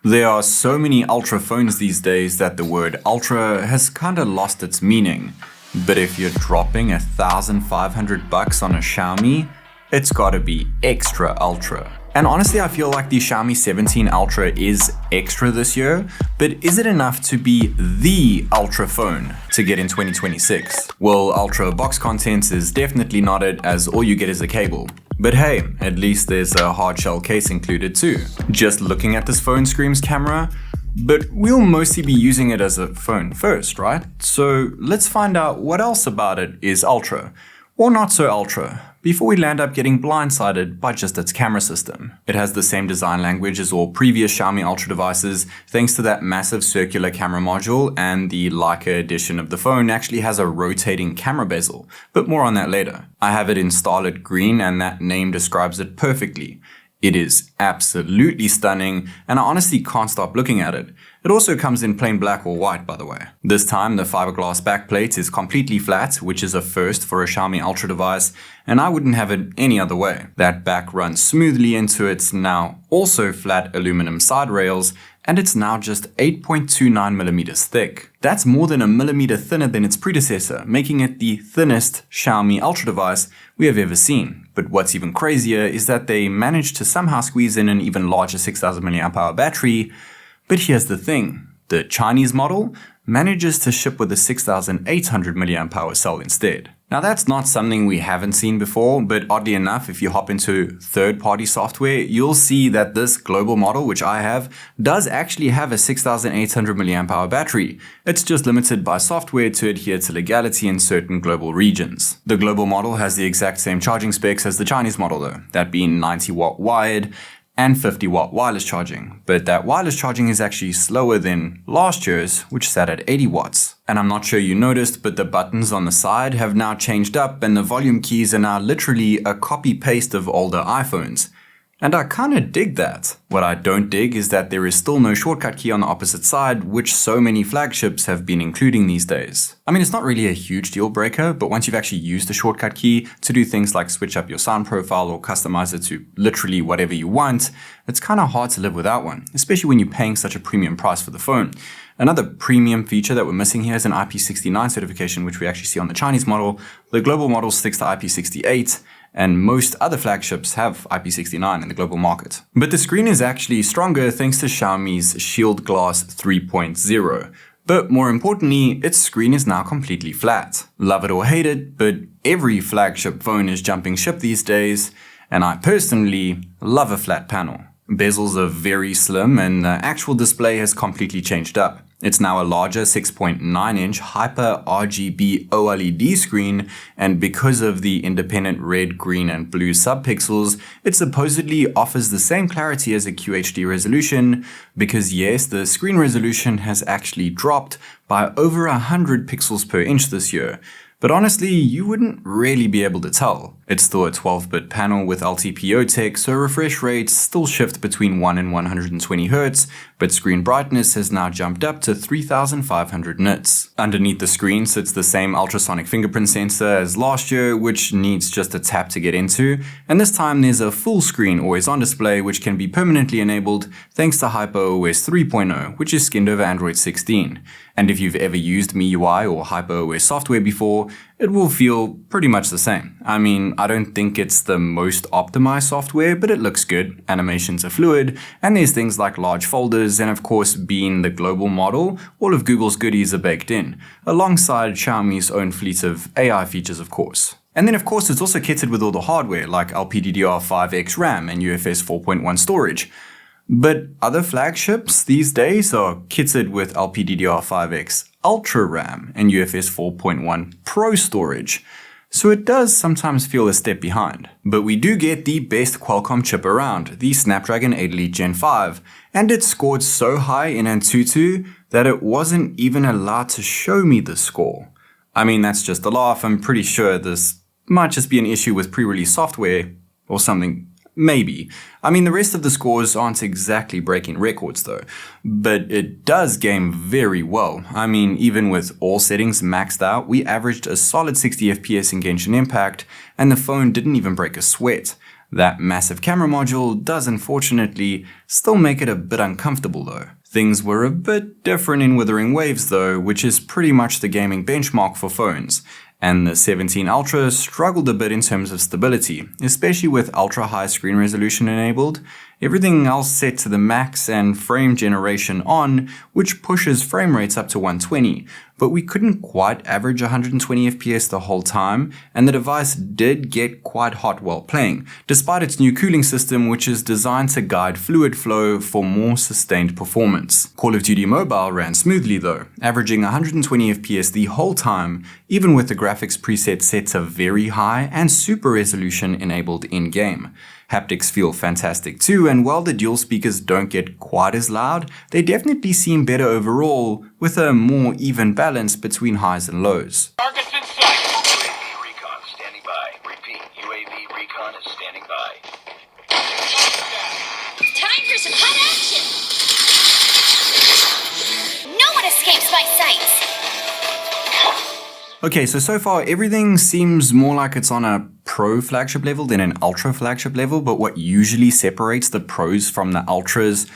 There are so many Ultra phones these days that the word Ultra has kinda lost its meaning. But if you're dropping $1,500 on a Xiaomi, it's gotta be extra Ultra. And honestly, I feel like the Xiaomi 17 Ultra is extra this year, but is it enough to be the Ultra phone to get in 2026? Well, Ultra box contents is definitely not it, as all you get is a cable. But hey, at least there's a hard shell case included too. Just looking at this phone screams camera, but we'll mostly be using it as a phone first, right? So let's find out what else about it is Ultra, or not so Ultra, before we land up getting blindsided by just its camera system. It has the same design language as all previous Xiaomi Ultra devices, thanks to that massive circular camera module, and the Leica edition of the phone actually has a rotating camera bezel, but more on that later. I have it in Starlit Green, and that name describes it perfectly. It is absolutely stunning, and I honestly can't stop looking at it. It also comes in plain black or white, by the way. This time, the fiberglass backplate is completely flat, which is a first for a Xiaomi Ultra device, and I wouldn't have it any other way. That back runs smoothly into its now also flat aluminum side rails, and it's now just 8.29mm thick. That's more than a millimeter thinner than its predecessor, making it the thinnest Xiaomi Ultra device we have ever seen. But what's even crazier is that they managed to somehow squeeze in an even larger 6000 mAh battery. But here's the thing, the Chinese model manages to ship with a 6800 mAh cell instead. Now that's not something we haven't seen before, but oddly enough, if you hop into third-party software, you'll see that this global model, which I have, does actually have a 6800 mAh battery. It's just limited by software to adhere to legality in certain global regions. The global model has the exact same charging specs as the Chinese model though, that being 90 watt wired and 50 watt wireless charging, but that wireless charging is actually slower than last year's, which sat at 80 watts. And I'm not sure you noticed, but the buttons on the side have now changed up, and the volume keys are now literally a copy-paste of older iPhones. And I kinda dig that. What I don't dig is that there is still no shortcut key on the opposite side, which so many flagships have been including these days. I mean, it's not really a huge deal breaker, but once you've actually used the shortcut key to do things like switch up your sound profile or customize it to literally whatever you want, it's kinda hard to live without one, especially when you're paying such a premium price for the phone. Another premium feature that we're missing here is an IP69 certification, which we actually see on the Chinese model. The global model sticks to IP68, and most other flagships have IP69 in the global market. But the screen is actually stronger thanks to Xiaomi's Shield Glass 3.0. But more importantly, its screen is now completely flat. Love it or hate it, but every flagship phone is jumping ship these days, and I personally love a flat panel. Bezels are very slim, and the actual display has completely changed up. It's now a larger 6.9-inch Hyper RGB OLED screen, and because of the independent red, green, and blue subpixels, it supposedly offers the same clarity as a QHD resolution, because yes, the screen resolution has actually dropped by over 100 pixels per inch this year. But honestly, you wouldn't really be able to tell. It's still a 12-bit panel with LTPO tech, so refresh rates still shift between 1 and 120 Hz, but screen brightness has now jumped up to 3500 nits. Underneath the screen sits the same ultrasonic fingerprint sensor as last year, which needs just a tap to get into, and this time there's a full screen always-on display which can be permanently enabled thanks to HyperOS 3.0, which is skinned over Android 16. And if you've ever used MIUI or HyperOS software before, it will feel pretty much the same. I mean, I don't think it's the most optimized software, but it looks good, animations are fluid, and there's things like large folders, and of course, being the global model, all of Google's goodies are baked in, alongside Xiaomi's own fleet of AI features, of course. And then of course, it's also kitted with all the hardware, like LPDDR5X RAM and UFS 4.1 storage. But other flagships these days are kitted with LPDDR5X Ultra RAM and UFS 4.1 Pro storage, so it does sometimes feel a step behind. But we do get the best Qualcomm chip around, the Snapdragon 8 Elite Gen 5, and it scored so high in Antutu that it wasn't even allowed to show me the score. I mean, that's just a laugh. I'm pretty sure this might just be an issue with pre-release software or something. Maybe. I mean, the rest of the scores aren't exactly breaking records though, but it does game very well. I mean, even with all settings maxed out, we averaged a solid 60 FPS in Genshin Impact, and the phone didn't even break a sweat. That massive camera module does unfortunately still make it a bit uncomfortable though. Things were a bit different in Wuthering Waves though, which is pretty much the gaming benchmark for phones. And the 17 Ultra struggled a bit in terms of stability, especially with ultra high screen resolution enabled, everything else set to the max and frame generation on, which pushes frame rates up to 120, but we couldn't quite average 120 FPS the whole time, and the device did get quite hot while playing, despite its new cooling system which is designed to guide fluid flow for more sustained performance. Call of Duty Mobile ran smoothly though, averaging 120 FPS the whole time, even with the graphics preset set to very high and super resolution enabled in-game. Haptics feel fantastic too, and while the dual speakers don't get quite as loud, they definitely seem better overall, with a more even balance between highs and lows. Targets in sight. UAV recon standing by. Repeat, UAV recon is standing by. Time for some hot action! No one escapes my sights! Okay, so far everything seems more like it's on a Pro flagship level than an Ultra flagship level, but what usually separates the Pros from the Ultras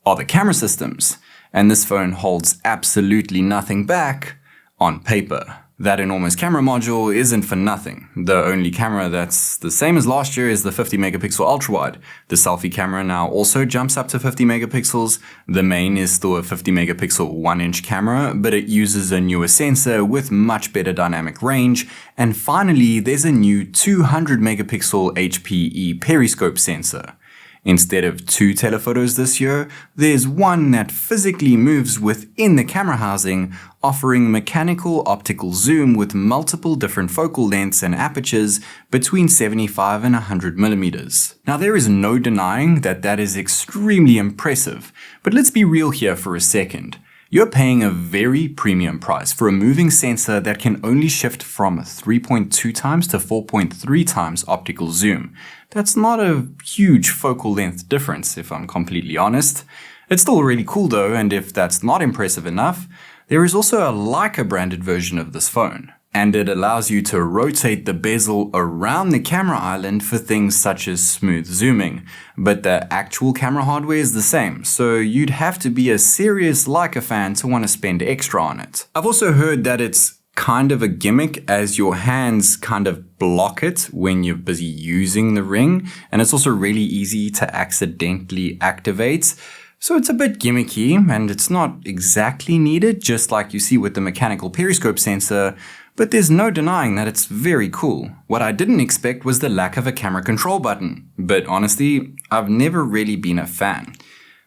are the camera systems. And this phone holds absolutely nothing back on paper. That enormous camera module isn't for nothing. The only camera that's the same as last year is the 50 megapixel ultra-wide. The selfie camera now also jumps up to 50 megapixels. The main is still a 50 megapixel 1-inch camera, but it uses a newer sensor with much better dynamic range. And finally, there's a new 200 megapixel HPE periscope sensor. Instead of 2 telephotos this year, there's one that physically moves within the camera housing, offering mechanical optical zoom with multiple different focal lengths and apertures between 75 and 100 millimeters. Now there is no denying that that is extremely impressive, but let's be real here for a second. You're paying a very premium price for a moving sensor that can only shift from 3.2 times to 4.3 times optical zoom. That's not a huge focal length difference, if I'm completely honest. It's still really cool though, and if that's not impressive enough, there is also a Leica branded version of this phone. And it allows you to rotate the bezel around the camera island for things such as smooth zooming. But the actual camera hardware is the same, so you'd have to be a serious Leica fan to want to spend extra on it. I've also heard that it's kind of a gimmick as your hands kind of block it when you're busy using the ring, and it's also really easy to accidentally activate. So it's a bit gimmicky, and it's not exactly needed, just like you see with the mechanical periscope sensor, but there's no denying that it's very cool. What I didn't expect was the lack of a camera control button, but honestly, I've never really been a fan.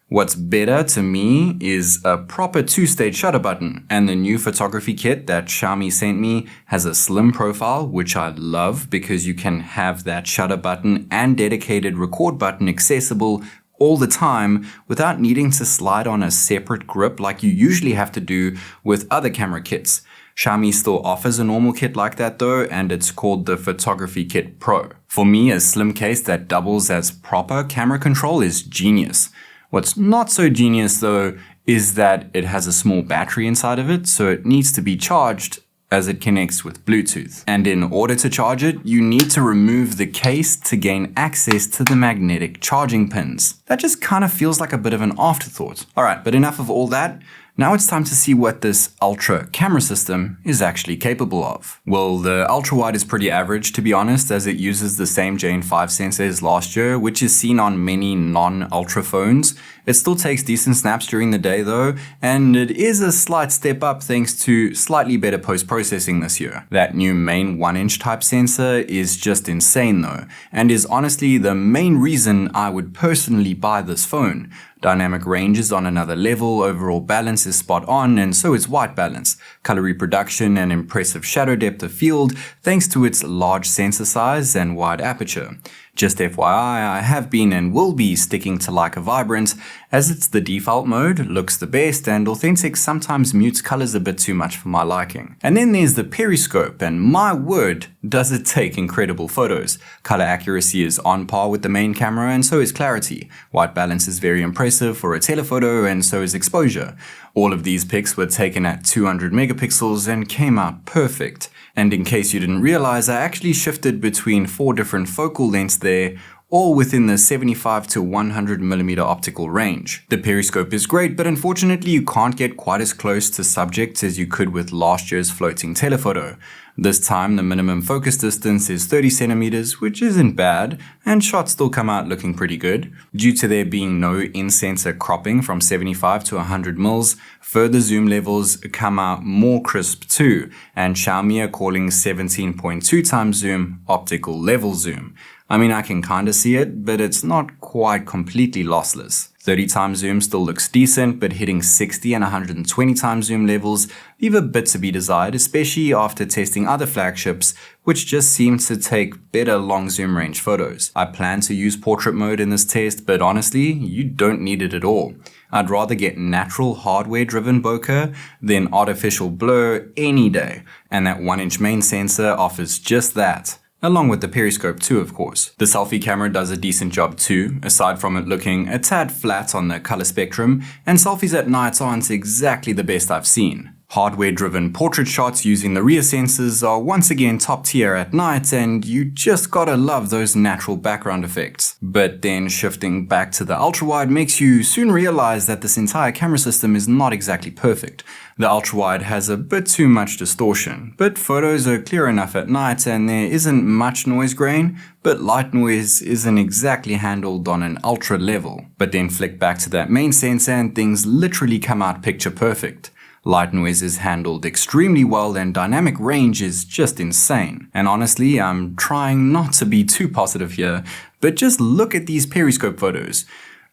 What's better to me is a proper 2-stage shutter button, and the new photography kit that Xiaomi sent me has a slim profile, which I love because you can have that shutter button and dedicated record button accessible all the time without needing to slide on a separate grip like you usually have to do with other camera kits. Xiaomi still offers a normal kit like that though, and it's called the Photography Kit Pro. For me, a slim case that doubles as proper camera control is genius. What's not so genius though is that it has a small battery inside of it, so it needs to be charged as it connects with Bluetooth. And in order to charge it, you need to remove the case to gain access to the magnetic charging pins. That just kind of feels like a bit of an afterthought. Alright, but enough of all that. Now it's time to see what this Ultra camera system is actually capable of. Well, the ultra-wide is pretty average to be honest, as it uses the same Gen5 sensor as last year, which is seen on many non-Ultra phones. It still takes decent snaps during the day though, and it is a slight step up thanks to slightly better post-processing this year. That new main 1-inch type sensor is just insane though, and is honestly the main reason I would personally buy this phone. Dynamic range is on another level, overall balance is spot on, and so is white balance, color reproduction and impressive shadow depth of field thanks to its large sensor size and wide aperture. Just FYI, I have been and will be sticking to Leica Vibrant, as it's the default mode, looks the best, and Authentic sometimes mutes colors a bit too much for my liking. And then there's the periscope, and my word, does it take incredible photos. Color accuracy is on par with the main camera, and so is clarity. White balance is very impressive for a telephoto, and so is exposure. All of these pics were taken at 200 megapixels and came out perfect. And in case you didn't realize, I actually shifted between 4 different focal lengths there, all within the 75 to 100mm optical range. The periscope is great, but unfortunately you can't get quite as close to subjects as you could with last year's floating telephoto. This time the minimum focus distance is 30 centimeters, which isn't bad, and shots still come out looking pretty good. Due to there being no in-sensor cropping from 75 to 100 mils, further zoom levels come out more crisp too, and Xiaomi are calling 17.2 times zoom optical level zoom. I mean, I can kinda see it, but it's not quite completely lossless. 30 times zoom still looks decent, but hitting 60 and 120 times zoom levels leave a bit to be desired, especially after testing other flagships, which just seem to take better long zoom range photos. I plan to use portrait mode in this test, but honestly, you don't need it at all. I'd rather get natural hardware-driven bokeh than artificial blur any day, and that 1-inch main sensor offers just that. Along with the periscope too, of course. The selfie camera does a decent job too, aside from it looking a tad flat on the color spectrum, and selfies at night aren't exactly the best I've seen. Hardware-driven portrait shots using the rear sensors are once again top tier at night, and you just gotta love those natural background effects. But then shifting back to the ultra-wide makes you soon realize that this entire camera system is not exactly perfect. The ultra-wide has a bit too much distortion, but photos are clear enough at night and there isn't much noise grain, but light noise isn't exactly handled on an ultra level. But then flick back to that main sensor and things literally come out picture perfect. Light noise is handled extremely well and dynamic range is just insane. And honestly, I'm trying not to be too positive here, but just look at these periscope photos.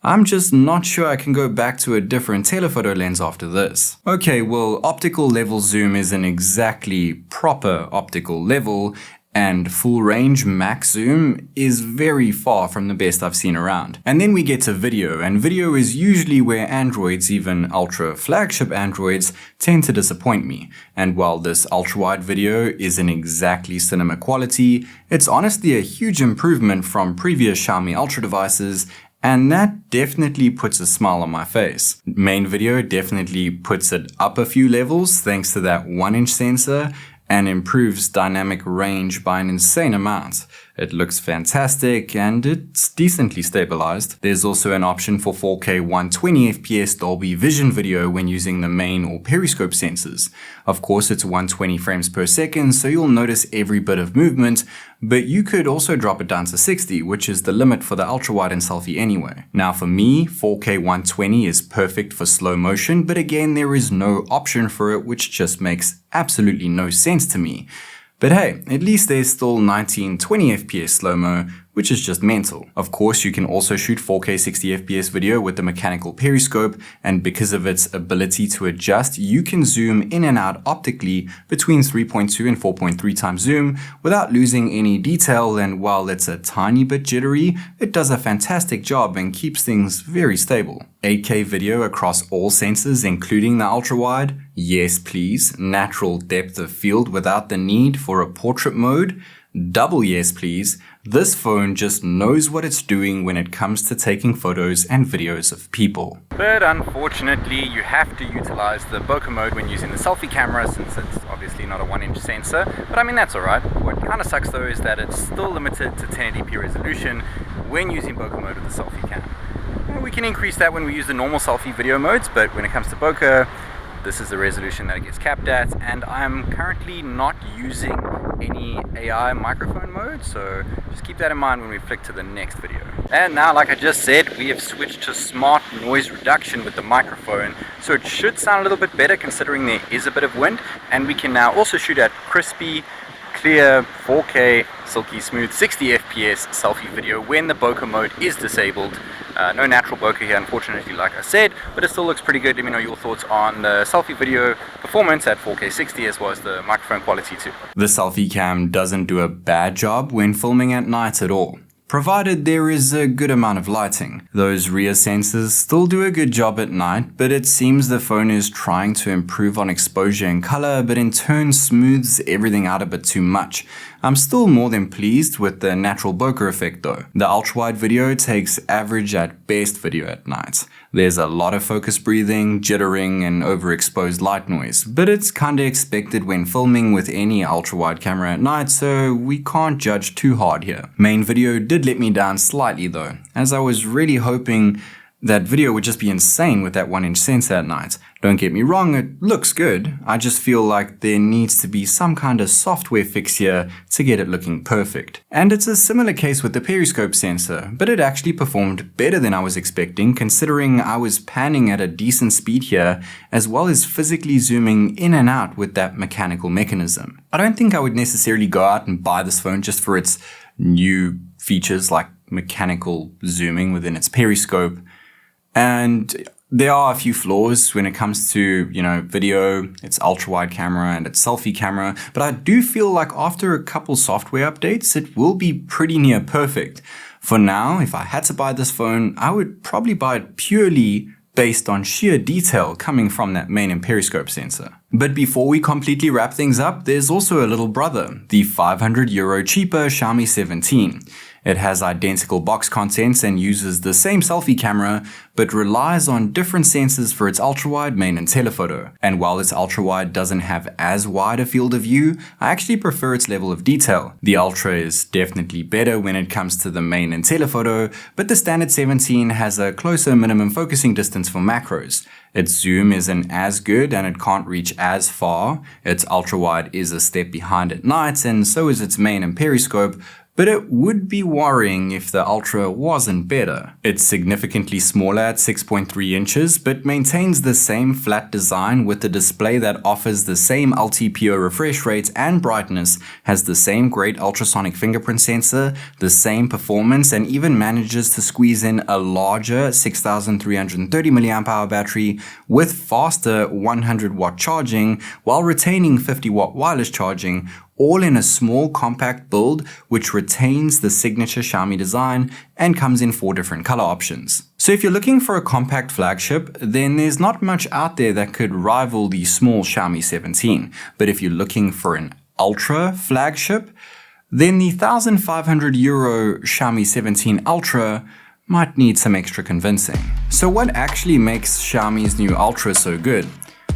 I'm just not sure I can go back to a different telephoto lens after this. Okay, well, optical level zoom isn't exactly proper optical level, and full range max zoom is very far from the best I've seen around. And then we get to video, and video is usually where Androids, even ultra flagship Androids, tend to disappoint me. And while this ultra-wide video isn't exactly cinema quality, it's honestly a huge improvement from previous Xiaomi Ultra devices, and that definitely puts a smile on my face. Main video definitely puts it up a few levels thanks to that 1-inch sensor, and improves dynamic range by an insane amount. It looks fantastic and it's decently stabilized. There's also an option for 4K 120fps Dolby Vision video when using the main or periscope sensors. Of course, it's 120 frames per second, so you'll notice every bit of movement, but you could also drop it down to 60, which is the limit for the ultra-wide and selfie anyway. Now for me, 4K 120 is perfect for slow motion, but again, there is no option for it, which just makes absolutely no sense to me. But hey, at least there's still 1920fps slow-mo, which is just mental. Of course, you can also shoot 4K 60fps video with the mechanical periscope, and because of its ability to adjust, you can zoom in and out optically between 3.2 and 4.3 times zoom without losing any detail, and while it's a tiny bit jittery, it does a fantastic job and keeps things very stable. 8K video across all sensors, including the ultra-wide? Yes please. Natural depth of field without the need for a portrait mode? Double yes please. This phone just knows what it's doing when it comes to taking photos and videos of people. But unfortunately, you have to utilize the bokeh mode when using the selfie camera since it's obviously not a 1-inch sensor. But I mean, that's alright. What kind of sucks though is that it's still limited to 1080p resolution when using bokeh mode with the selfie cam. We can increase that when we use the normal selfie video modes, but when it comes to bokeh, this is the resolution that it gets capped at, and I'm currently not using any AI microphone mode, so just keep that in mind when we flick to the next video. And now, like I just said, we have switched to smart noise reduction with the microphone, so it should sound a little bit better considering there is a bit of wind, and we can now also shoot at crispy, clear, 4K, silky smooth 60fps selfie video when the bokeh mode is disabled. No natural bokeh here, unfortunately, like I said, but it still looks pretty good. Let me know your thoughts on the selfie video performance at 4K 60 as well as the microphone quality too. The selfie cam doesn't do a bad job when filming at night at all, provided there is a good amount of lighting. Those rear sensors still do a good job at night, but it seems the phone is trying to improve on exposure and color, but in turn smooths everything out a bit too much. I'm still more than pleased with the natural bokeh effect though. The ultra-wide video takes average at best video at night. There's a lot of focus breathing, jittering, and overexposed light noise, but it's kinda expected when filming with any ultra-wide camera at night, so we can't judge too hard here. Main video did let me down slightly though, as I was really hoping that video would just be insane with that 1-inch sensor at night. Don't get me wrong, it looks good. I just feel like there needs to be some kind of software fix here to get it looking perfect. And it's a similar case with the periscope sensor, but it actually performed better than I was expecting considering I was panning at a decent speed here as well as physically zooming in and out with that mechanical mechanism. I don't think I would necessarily go out and buy this phone just for its new features like mechanical zooming within its periscope. And there are a few flaws when it comes to, video, its ultra-wide camera and its selfie camera, but I do feel like after a couple software updates, it will be pretty near perfect. For now, if I had to buy this phone, I would probably buy it purely based on sheer detail coming from that main and periscope sensor. But before we completely wrap things up, there's also a little brother, the €500 cheaper Xiaomi 17. It has identical box contents and uses the same selfie camera, but relies on different sensors for its ultra-wide, main, and telephoto. And while its ultra-wide doesn't have as wide a field of view, I actually prefer its level of detail. The Ultra is definitely better when it comes to the main and telephoto, but the standard 17 has a closer minimum focusing distance for macros. Its zoom isn't as good and it can't reach as far. Its ultra-wide is a step behind at night, and so is its main and periscope, but it would be worrying if the Ultra wasn't better. It's significantly smaller at 6.3 inches, but maintains the same flat design with a display that offers the same LTPO refresh rate and brightness, has the same great ultrasonic fingerprint sensor, the same performance, and even manages to squeeze in a larger 6330 mAh battery with faster 100 watt charging while retaining 50 watt wireless charging, all in a small compact build which retains the signature Xiaomi design and comes in 4 different color options. So if you're looking for a compact flagship, then there's not much out there that could rival the small Xiaomi 17. But if you're looking for an ultra flagship, then the €1,500 Xiaomi 17 Ultra might need some extra convincing. So what actually makes Xiaomi's new Ultra so good?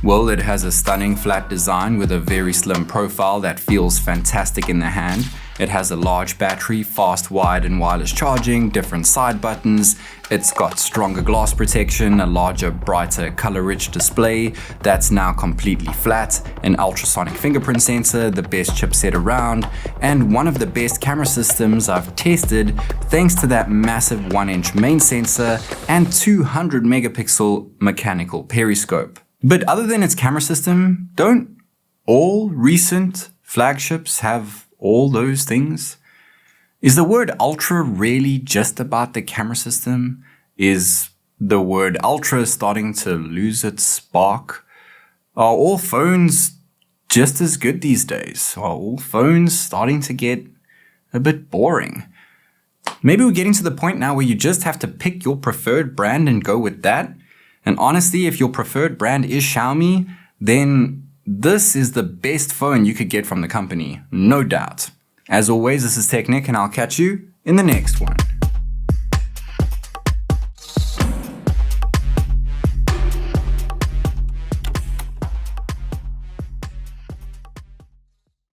Well, it has a stunning flat design with a very slim profile that feels fantastic in the hand. It has a large battery, fast wide and wireless charging, different side buttons. It's got stronger glass protection, a larger, brighter, color-rich display that's now completely flat, an ultrasonic fingerprint sensor, the best chipset around, and one of the best camera systems I've tested thanks to that massive 1-inch main sensor and 200 megapixel mechanical periscope. But other than its camera system, don't all recent flagships have all those things? Is the word ultra really just about the camera system? Is the word ultra starting to lose its spark? Are all phones just as good these days? Are all phones starting to get a bit boring? Maybe we're getting to the point now where you just have to pick your preferred brand and go with that. And honestly, if your preferred brand is Xiaomi, then this is the best phone you could get from the company, no doubt. As always, this is TechNick, and I'll catch you in the next one.